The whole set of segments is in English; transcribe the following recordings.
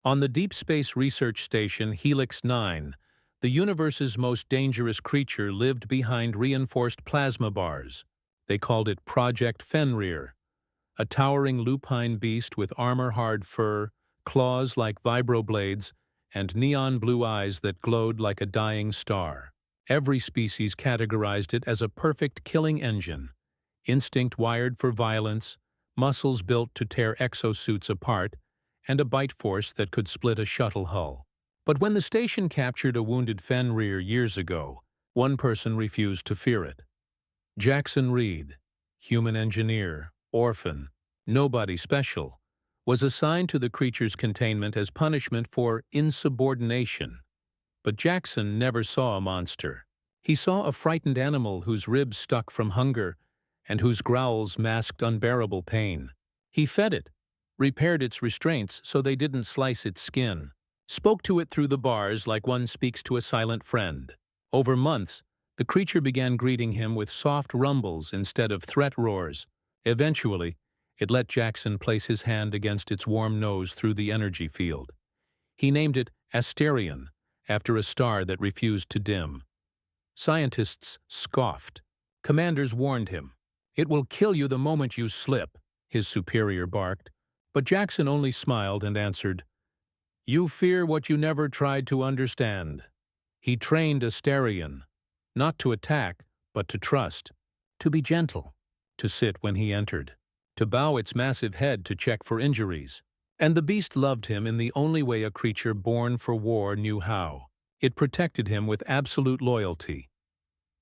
On the Deep Space Research Station Helix 9, the universe's most dangerous creature lived behind reinforced plasma bars. They called it Project Fenrir, a towering lupine beast with armor-hard fur, claws like vibroblades, and neon blue eyes that glowed like a dying star. Every species categorized it as a perfect killing engine, instinct wired for violence, muscles built to tear exosuits apart, and a bite force that could split a shuttle hull. But when the station captured a wounded Fenrir years ago, one person refused to fear it. Jackson Reed, human engineer, orphan, nobody special, was assigned to the creature's containment as punishment for insubordination. But Jackson never saw a monster. He saw a frightened animal whose ribs stuck from hunger and whose growls masked unbearable pain. He fed it, repaired its restraints so they didn't slice its skin, spoke to it through the bars like one speaks to a silent friend. Over months, the creature began greeting him with soft rumbles instead of threat roars. Eventually, it let Jackson place his hand against its warm nose through the energy field. He named it Asterion, after a star that refused to dim. Scientists scoffed. Commanders warned him. "It will kill you the moment you slip," his superior barked. But Jackson only smiled and answered, "You fear what you never tried to understand." He trained Asterion, not to attack, but to trust, to be gentle, to sit when he entered, to bow its massive head to check for injuries. And the beast loved him in the only way a creature born for war knew how. It protected him with absolute loyalty.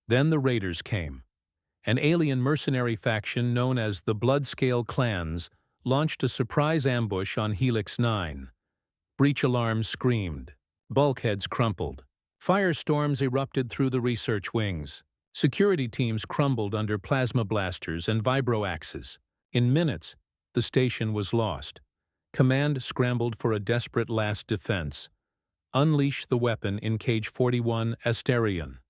Then the Raiders came. An alien mercenary faction known as the Bloodscale Clans launched a surprise ambush on Helix 9. Breach alarms screamed. Bulkheads crumpled. Firestorms erupted through the research wings. Security teams crumbled under plasma blasters and vibroaxes. In minutes, the station was lost. Command scrambled for a desperate last defense. Unleash the weapon in Cage 41 Asterion.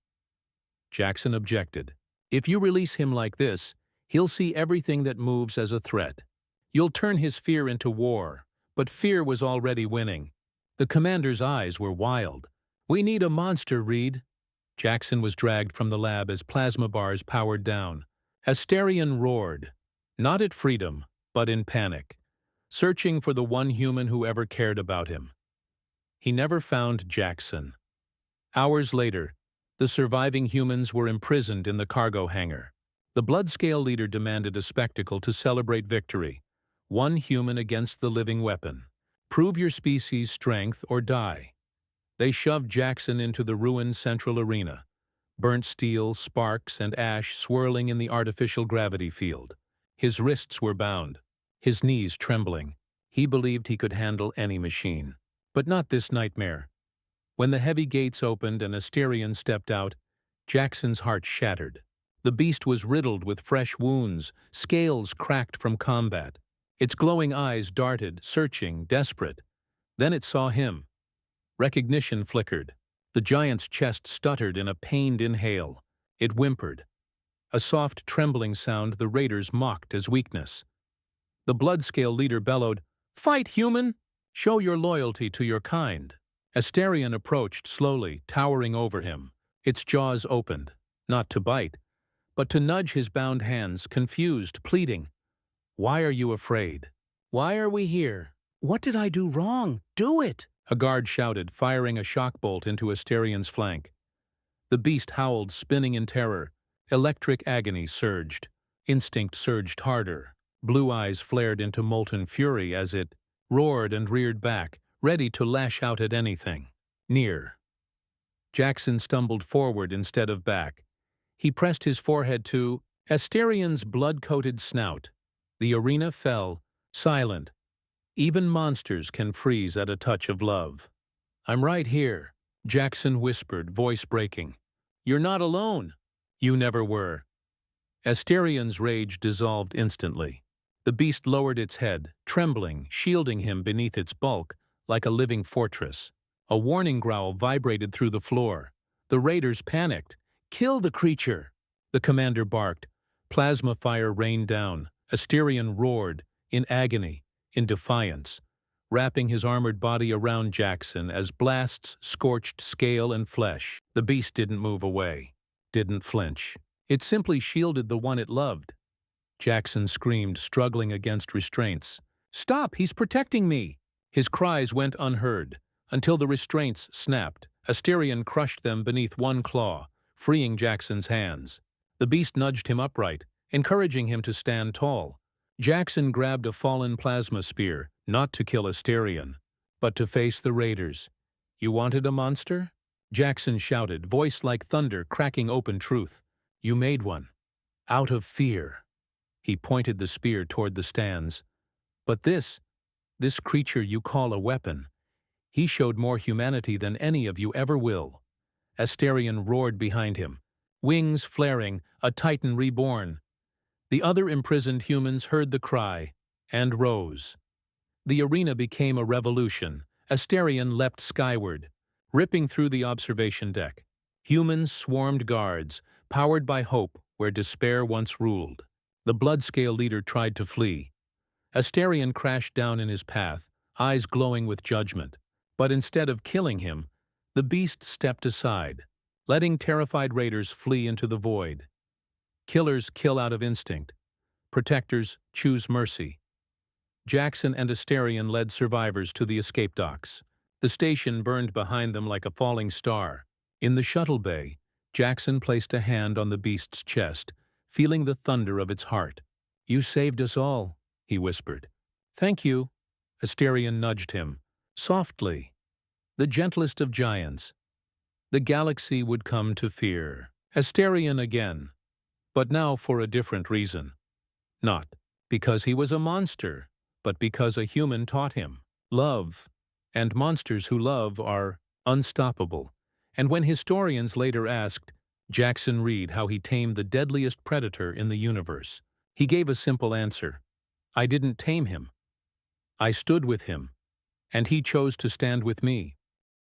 Jackson objected. "If you release him like this, he'll see everything that moves as a threat. You'll turn his fear into war." But fear was already winning. The commander's eyes were wild. "We need a monster, Reed." Jackson was dragged from the lab as plasma bars powered down. Asterion roared, not at freedom, but in panic, searching for the one human who ever cared about him. He never found Jackson. Hours later, the surviving humans were imprisoned in the cargo hangar. The Bloodscale leader demanded a spectacle to celebrate victory. One human against the living weapon. Prove your species' strength or die. They shoved Jackson into the ruined central arena. Burnt steel, sparks, and ash swirling in the artificial gravity field. His wrists were bound, his knees trembling. He believed he could handle any machine. But not this nightmare. When the heavy gates opened and Asterion stepped out, Jackson's heart shattered. The beast was riddled with fresh wounds, scales cracked from combat. Its glowing eyes darted, searching, desperate. Then it saw him. Recognition flickered. The giant's chest stuttered in a pained inhale. It whimpered. A soft, trembling sound the Raiders mocked as weakness. The Bloodscale leader bellowed, "Fight, human! Show your loyalty to your kind." Asterion approached slowly, towering over him. Its jaws opened, not to bite, but to nudge his bound hands, confused, pleading. "Why are you afraid? Why are we here? What did I do wrong? Do it!" A guard shouted, firing a shock bolt into Asterion's flank. The beast howled, spinning in terror. Electric agony surged. Instinct surged harder. Blue eyes flared into molten fury as it roared and reared back, ready to lash out at anything. Near. Jackson stumbled forward instead of back. He pressed his forehead to Asterion's blood-coated snout. The arena fell, silent. Even monsters can freeze at a touch of love. "I'm right here," Jackson whispered, voice breaking. "You're not alone." "You never were." Asterion's rage dissolved instantly. The beast lowered its head, trembling, shielding him beneath its bulk, like a living fortress. A warning growl vibrated through the floor. The Raiders panicked. "Kill the creature!" The commander barked. Plasma fire rained down. Asterion roared, in agony, in defiance. wrapping his armored body around Jackson as blasts scorched scale and flesh. The beast didn't move away, didn't flinch. It simply shielded the one it loved. Jackson screamed, struggling against restraints. "Stop! He's protecting me!" His cries went unheard, until the restraints snapped. Asterion crushed them beneath one claw, freeing Jackson's hands. The beast nudged him upright, encouraging him to stand tall. Jackson grabbed a fallen plasma spear, not to kill Asterion, but to face the raiders. "You wanted a monster?" Jackson shouted, voice like thunder cracking open truth. "You made one. Out of fear." He pointed the spear toward the stands. "But this creature you call a weapon, he showed more humanity than any of you ever will." Asterion roared behind him, wings flaring, a titan reborn. The other imprisoned humans heard the cry and rose. The arena became a revolution. Asterion leapt skyward, ripping through the observation deck. Humans swarmed guards, powered by hope where despair once ruled. The Bloodscale leader tried to flee. Asterion crashed down in his path, eyes glowing with judgment. But instead of killing him, the beast stepped aside, letting terrified raiders flee into the void. Killers kill out of instinct. Protectors choose mercy. Jackson and Asterion led survivors to the escape docks. The station burned behind them like a falling star. In the shuttle bay, Jackson placed a hand on the beast's chest, feeling the thunder of its heart. "You saved us all," he whispered. "Thank you." Asterion nudged him. Softly. The gentlest of giants. The galaxy would come to fear Asterion again, but now for a different reason. Not because he was a monster, but because a human taught him. Love, and monsters who love are unstoppable. And when historians later asked Jackson Reed how he tamed the deadliest predator in the universe, he gave a simple answer. "I didn't tame him. I stood with him, and he chose to stand with me."